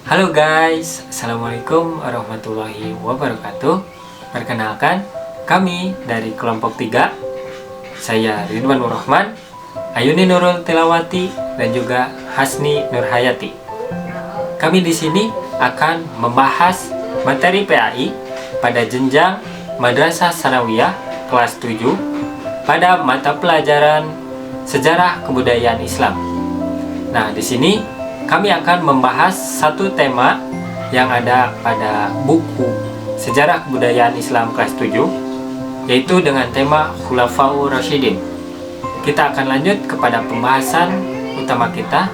Halo guys, Assalamualaikum warahmatullahi wabarakatuh. Perkenalkan, kami dari kelompok 3. Saya Ridwan Nur Rahman, Ayuni Nurul Tilawati, dan juga Hasni Nurhayati. Kami di sini akan membahas materi PAI pada jenjang Madrasah Sanawiyah kelas 7 pada mata pelajaran Sejarah Kebudayaan Islam. Nah, di sini kami akan membahas satu tema yang ada pada buku Sejarah Kebudayaan Islam kelas 7, yaitu dengan tema Khulafaur Rasyidin. Kita akan lanjut kepada pembahasan utama kita.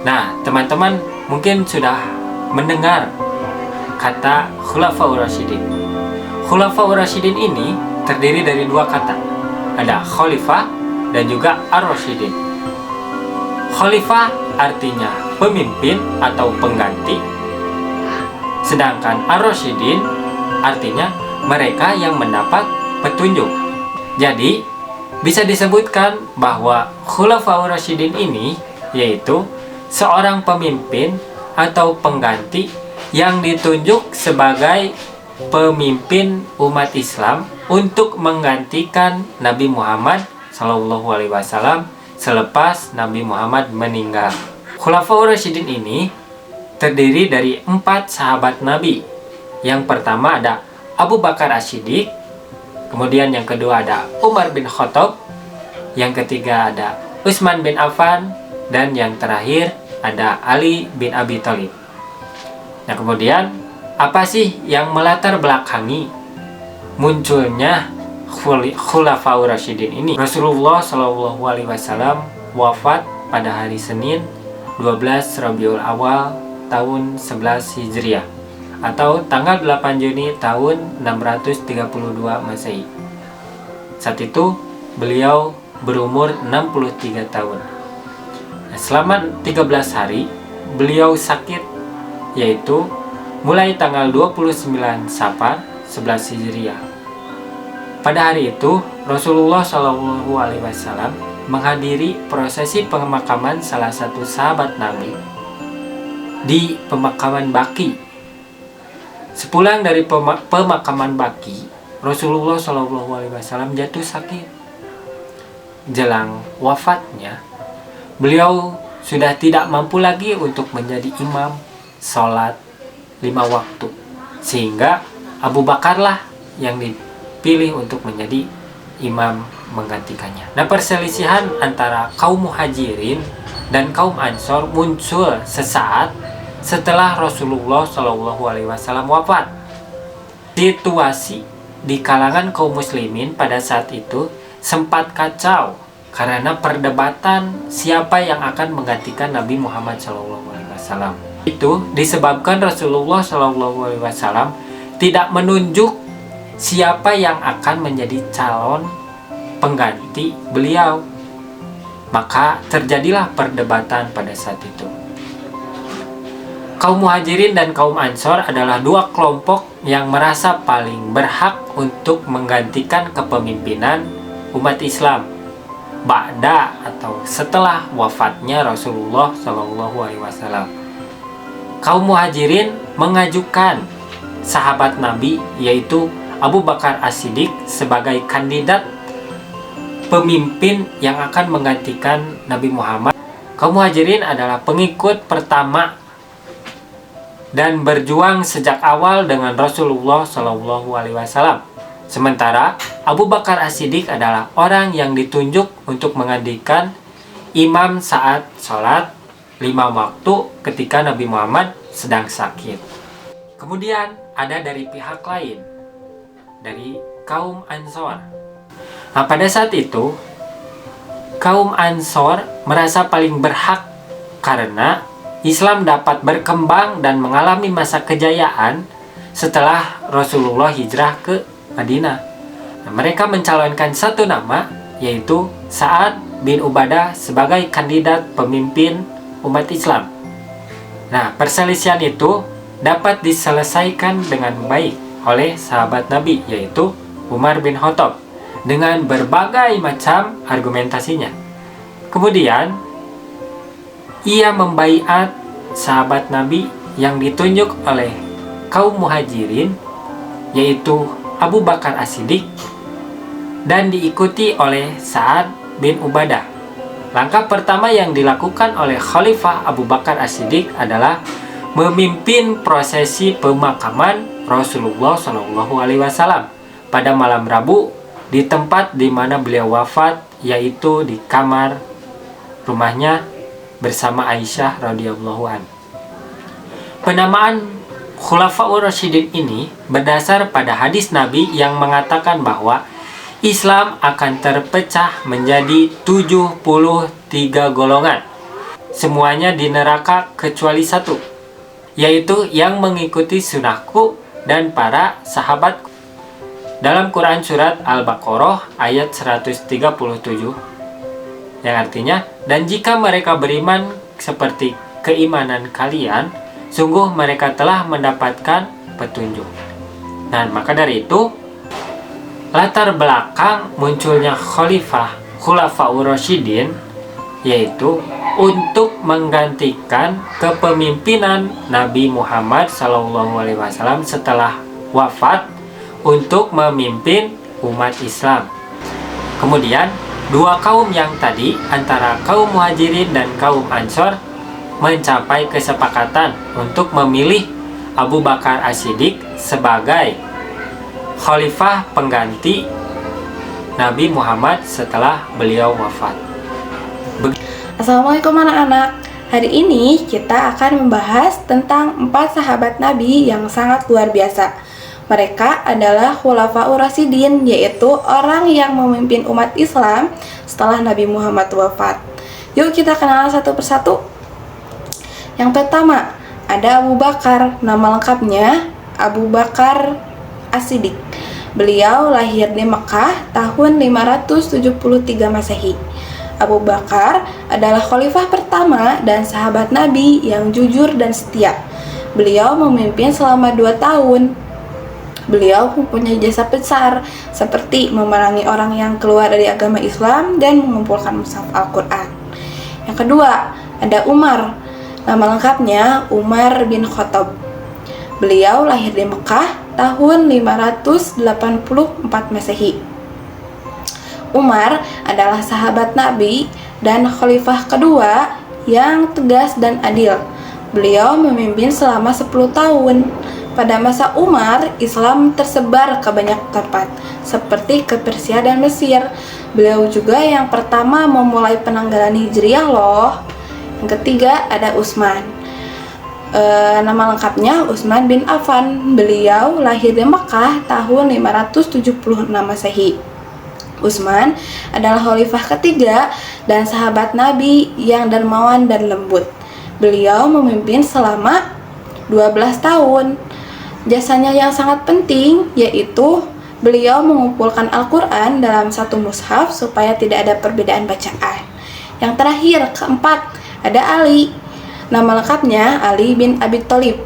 Nah, teman-teman mungkin sudah mendengar kata Khulafaur Rasyidin. Khulafaur Rasyidin ini terdiri dari dua kata. Ada Khalifah dan juga Ar-Rasyidin. Khalifah artinya pemimpin atau pengganti, sedangkan Ar-Rasyidin artinya mereka yang mendapat petunjuk. Jadi bisa disebutkan bahwa Khulafaur Rasyidin ini yaitu seorang pemimpin atau pengganti yang ditunjuk sebagai pemimpin umat Islam untuk menggantikan Nabi Muhammad SAW selepas Nabi Muhammad meninggal. Khulafaur Rasyidin ini terdiri dari 4 sahabat Nabi. Yang pertama ada Abu Bakar As-Siddiq, kemudian yang kedua ada Umar bin Khattab, yang ketiga ada Utsman bin Affan, dan yang terakhir ada Ali bin Abi Thalib. Nah, kemudian apa sih yang melatar belakangi munculnya Khulafaur Rasyidin ini? Rasulullah SAW wafat pada hari Senin 12 Rabiul Awal tahun 11 Hijriah atau tanggal 8 Juni tahun 632 Masehi. Saat itu beliau berumur 63 tahun. Nah, selama 13 hari beliau sakit, yaitu mulai tanggal 29 Safar 11 Hijriah. Pada hari itu Rasulullah SAW menghadiri prosesi pemakaman salah satu sahabat Nabi di pemakaman Baqi. Sepulang dari pemakaman Baqi, Rasulullah SAW jatuh sakit. Jelang wafatnya, beliau sudah tidak mampu lagi untuk menjadi imam sholat 5 waktu, sehingga Abu Bakarlah yang dipilih untuk menjadi imam menggantikannya. Nah, perselisihan antara kaum Muhajirin dan kaum Ansor muncul sesaat setelah Rasulullah SAW wafat. Situasi di kalangan kaum muslimin pada saat itu sempat kacau karena perdebatan siapa yang akan menggantikan Nabi Muhammad SAW. Itu disebabkan Rasulullah SAW tidak menunjuk siapa yang akan menjadi calon pengganti beliau. Maka terjadilah perdebatan pada saat itu. Kaum Muhajirin dan kaum Ansor adalah dua kelompok yang merasa paling berhak untuk menggantikan kepemimpinan umat Islam ba'da atau setelah wafatnya Rasulullah SAW. Kaum Muhajirin mengajukan sahabat Nabi yaitu Abu Bakar As-Siddiq sebagai kandidat pemimpin yang akan menggantikan Nabi Muhammad. Kaum Muhajirin adalah pengikut pertama dan berjuang sejak awal dengan Rasulullah SAW. Sementara Abu Bakar As-Siddiq adalah orang yang ditunjuk untuk menggantikan imam saat sholat 5 waktu ketika Nabi Muhammad sedang sakit. Kemudian ada dari pihak lain, dari kaum Ansor. Nah, pada saat itu kaum Ansor merasa paling berhak karena Islam dapat berkembang dan mengalami masa kejayaan setelah Rasulullah hijrah ke Madinah. Nah, mereka mencalonkan satu nama, yaitu Sa'ad bin Ubadah sebagai kandidat pemimpin umat Islam. Nah, perselisihan itu dapat diselesaikan dengan baik oleh sahabat Nabi, yaitu Umar bin Khattab, dengan berbagai macam argumentasinya. Kemudian ia membaiat sahabat Nabi yang ditunjuk oleh kaum muhajirin, yaitu Abu Bakar As-Siddiq, dan diikuti oleh Sa'ad bin Ubadah. Langkah pertama yang dilakukan oleh Khalifah Abu Bakar As-Siddiq adalah memimpin prosesi pemakaman Rasulullah SAW pada malam Rabu di tempat di mana beliau wafat, yaitu di kamar rumahnya bersama Aisyah radhiyallahu anha. Penamaan Khulafaur Rasyidin ini berdasar pada hadis Nabi yang mengatakan bahwa Islam akan terpecah menjadi 73 golongan. Semuanya di neraka kecuali satu, yaitu yang mengikuti sunnahku dan para sahabatku. Dalam Quran surat Al-Baqarah ayat 137, yang artinya, dan jika mereka beriman seperti keimanan kalian, sungguh mereka telah mendapatkan petunjuk. Nah, maka dari itu, latar belakang munculnya Khulafaur Rasyidin yaitu untuk menggantikan kepemimpinan Nabi Muhammad SAW setelah wafat untuk memimpin umat Islam. Kemudian, dua kaum yang tadi antara kaum muhajirin dan kaum ansor mencapai kesepakatan untuk memilih Abu Bakar As-Siddiq sebagai khalifah pengganti Nabi Muhammad setelah beliau wafat. Assalamualaikum anak-anak. Hari ini kita akan membahas tentang 4 sahabat Nabi yang sangat luar biasa. Mereka adalah Khulafaur Rasyidin, yaitu orang yang memimpin umat Islam setelah Nabi Muhammad wafat. Yuk kita kenal satu persatu. Yang pertama, ada Abu Bakar. Nama lengkapnya Abu Bakar As-Siddiq. Beliau lahir di Mekah tahun 573 Masehi. Abu Bakar adalah khalifah pertama dan sahabat Nabi yang jujur dan setia. Beliau memimpin selama 2 tahun. Beliau mempunyai jasa besar seperti memerangi orang yang keluar dari agama Islam dan mengumpulkan mushaf Al-Quran. Yang kedua, ada Umar. Nama lengkapnya Umar bin Khattab. Beliau lahir di Mekah tahun 584 Masehi. Umar adalah sahabat Nabi dan khalifah kedua yang tegas dan adil. Beliau memimpin selama 10 tahun. Pada masa Umar, Islam tersebar ke banyak tempat, seperti ke Persia dan Mesir. Beliau juga yang pertama memulai penanggalan Hijriah loh. Yang ketiga ada Utsman. Nama lengkapnya Utsman bin Affan. Beliau lahir di Mekah tahun 576 Masehi. Utsman adalah khalifah ketiga dan sahabat Nabi yang dermawan dan lembut. Beliau memimpin selama 12 tahun. Jasanya yang sangat penting yaitu beliau mengumpulkan Al-Quran dalam satu mushaf supaya tidak ada perbedaan bacaan. Yang terakhir, keempat, ada Ali. Nama lengkapnya Ali bin Abi Thalib.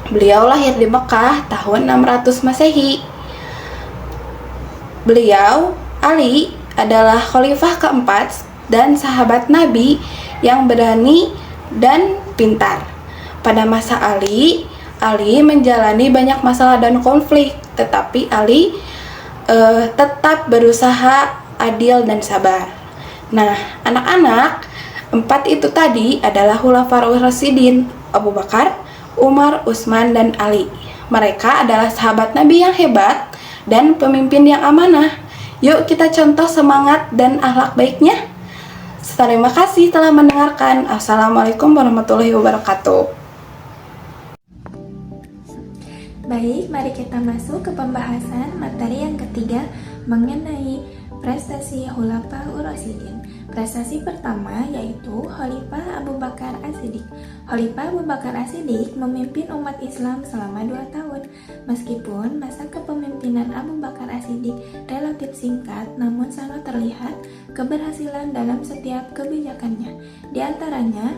Beliau lahir di Mekah tahun 600 Masehi. Beliau, Ali, adalah khalifah keempat dan sahabat Nabi yang berani dan pintar. Pada masa Ali menjalani banyak masalah dan konflik, tetapi Ali tetap berusaha adil dan sabar. Nah, anak-anak, 4 itu tadi adalah Khulafaur Rasyidin, Abu Bakar, Umar, Utsman, dan Ali. Mereka adalah sahabat Nabi yang hebat dan pemimpin yang amanah. Yuk kita contoh semangat dan akhlak baiknya. Terima kasih telah mendengarkan. Assalamualaikum warahmatullahi wabarakatuh. Baik, mari kita masuk ke pembahasan materi yang ketiga mengenai prestasi Khulafaur Rasyidin. Prestasi pertama yaitu Khalifah Abu Bakar As-Siddiq. Khalifah Abu Bakar As-Siddiq memimpin umat Islam selama 2 tahun. Meskipun masa kepemimpinan Abu Bakar As-Siddiq relatif singkat, namun sangat terlihat keberhasilan dalam setiap kebijakannya. Di antaranya,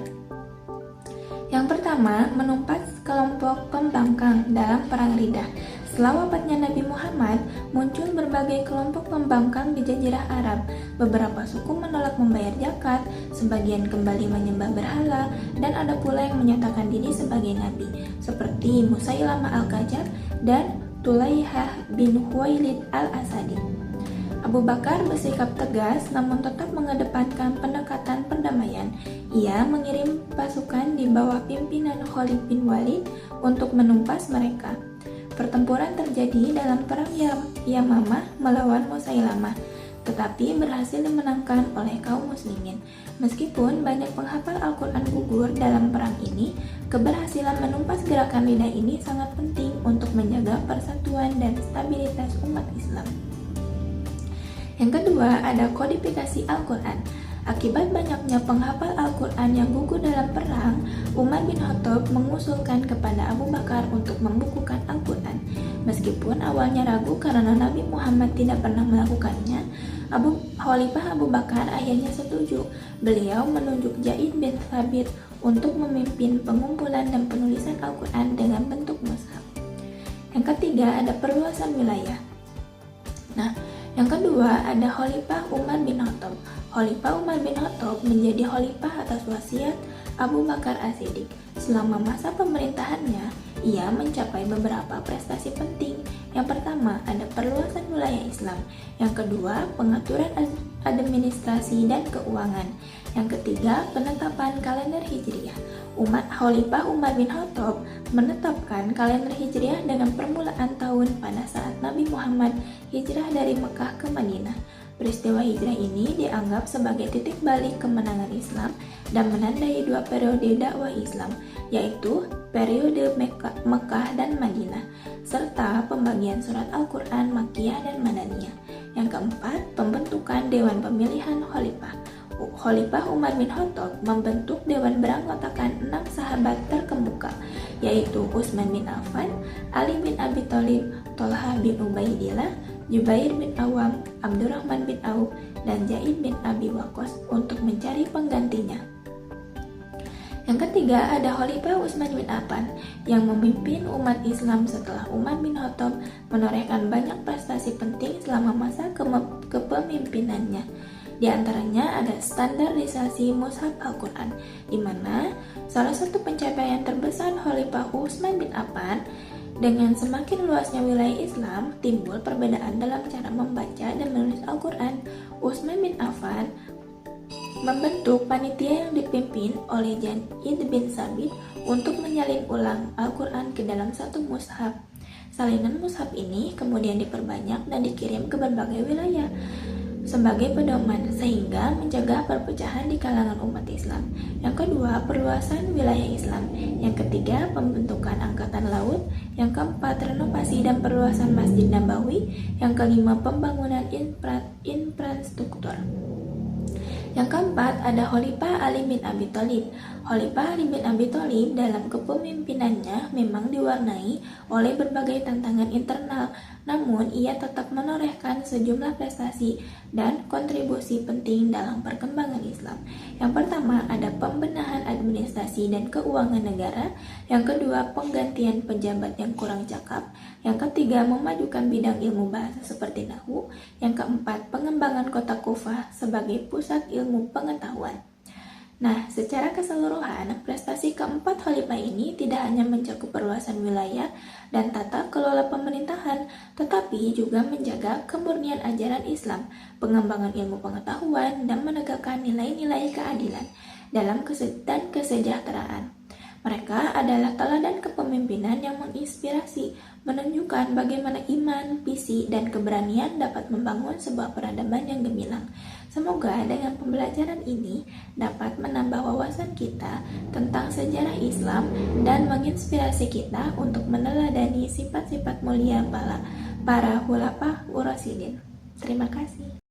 yang pertama, menumpas kelompok pembangkang dalam Perang Riddah. Setelah wafatnya Nabi Muhammad, muncul berbagai kelompok pembangkang di Jazirah Arab. Beberapa suku menolak membayar zakat, sebagian kembali menyembah berhala, dan ada pula yang menyatakan diri sebagai nabi, seperti Musailamah al-Kadzdzab dan Tulaihah bin Khuwailid al-Asadi. Abu Bakar bersikap tegas namun tetap mengedepankan pendekatan perdamaian. Ia mengirim pasukan di bawah pimpinan Khalid bin Walid untuk menumpas mereka. Pertempuran terjadi dalam perang Yamamah melawan Musailamah, tetapi berhasil dimenangkan oleh kaum muslimin. Meskipun banyak penghafal Al-Quran gugur dalam perang ini, keberhasilan menumpas gerakan lidah ini sangat penting untuk menjaga persatuan dan stabilitas umat Islam. Yang kedua, ada kodifikasi Al-Quran. Akibat banyaknya penghafal Al-Quran yang gugur dalam perang, Umar bin Khattab mengusulkan kepada Abu Bakar untuk membukukan Al-Quran. Meskipun awalnya ragu karena Nabi Muhammad tidak pernah melakukannya, Khalifah Abu Bakar akhirnya setuju. Beliau menunjuk Zaid bin Thabit untuk memimpin pengumpulan dan penulisan Al-Quran dengan bentuk mushaf. Yang ketiga, ada perluasan wilayah. Yang kedua, ada Khalifah Umar bin Khattab. Khalifah Umar bin Khattab menjadi khalifah atas wasiat Abu Bakar As-Siddiq. Selama masa pemerintahannya, ia mencapai beberapa prestasi penting. Yang pertama, ada perluasan wilayah Islam. Yang kedua, pengaturan administrasi dan keuangan. Yang ketiga, penetapan kalender Hijriah. Khalifah Umar bin Khattab menetapkan kalender Hijriah dengan permulaan tahun pada saat Nabi Muhammad hijrah dari Mekah ke Madinah. Peristiwa hijrah ini dianggap sebagai titik balik kemenangan Islam dan menandai dua periode dakwah Islam, yaitu periode Mekah dan Madinah, serta pembagian surat Al-Quran Makkiyah dan Madaniyah. Yang keempat, pembentukan Dewan Pemilihan Khalifah. Khalifah Umar bin Khattab membentuk dewan beranggotakan 6 sahabat terkemuka, yaitu Utsman bin Affan, Ali bin Abi Thalib, Thalhah bin Ubaidillah, Jubair bin Awam, Abdurrahman bin Auf, dan Zaid bin Abi Waqqas untuk mencari penggantinya. Yang ketiga, ada Khalifah Utsman bin Affan yang memimpin umat Islam setelah Umar bin Khattab menorehkan banyak prestasi penting selama masa kepemimpinannya. Di antaranya ada standarisasi mushaf Al-Quran, di mana salah satu pencapaian terbesar Khalifah Utsman bin Affan. Dengan semakin luasnya wilayah Islam, timbul perbedaan dalam cara membaca dan menulis Al-Quran. Utsman bin Affan membentuk panitia yang dipimpin oleh Zaid bin Thabit untuk menyalin ulang Al-Quran ke dalam satu mushaf. Salinan mushaf ini kemudian diperbanyak dan dikirim ke berbagai wilayah sebagai pedoman, sehingga mencegah perpecahan di kalangan umat Islam. Yang kedua, perluasan wilayah Islam. Yang ketiga, pembentukan angkatan laut. Yang keempat, renovasi dan perluasan Masjid Nabawi. Yang kelima, pembangunan infrastruktur. Yang keempat, ada Khalifah Ali bin Abi Thalib. Khalifah Ali bin Abi Thalib dalam kepemimpinannya memang diwarnai oleh berbagai tantangan internal, namun ia tetap menorehkan sejumlah prestasi dan kontribusi penting dalam perkembangan Islam. Yang pertama, ada pembenahan administrasi dan keuangan negara. Yang kedua, penggantian pejabat yang kurang cakap. Yang ketiga, memajukan bidang ilmu bahasa seperti nahwu. Yang keempat, pengembangan kota Kufah sebagai pusat ilmu pengetahuan. Nah, secara keseluruhan, prestasi keempat khalifah ini tidak hanya mencakup perluasan wilayah dan tata kelola pemerintahan, tetapi juga menjaga kemurnian ajaran Islam, pengembangan ilmu pengetahuan, dan menegakkan nilai-nilai keadilan dalam kesejahteraan. Mereka adalah teladan kepemimpinan yang menginspirasi, menunjukkan bagaimana iman, visi, dan keberanian dapat membangun sebuah peradaban yang gemilang. Semoga dengan pembelajaran ini dapat menambah wawasan kita tentang sejarah Islam dan menginspirasi kita untuk meneladani sifat-sifat mulia para khulafah ur-rasyidin. Terima kasih.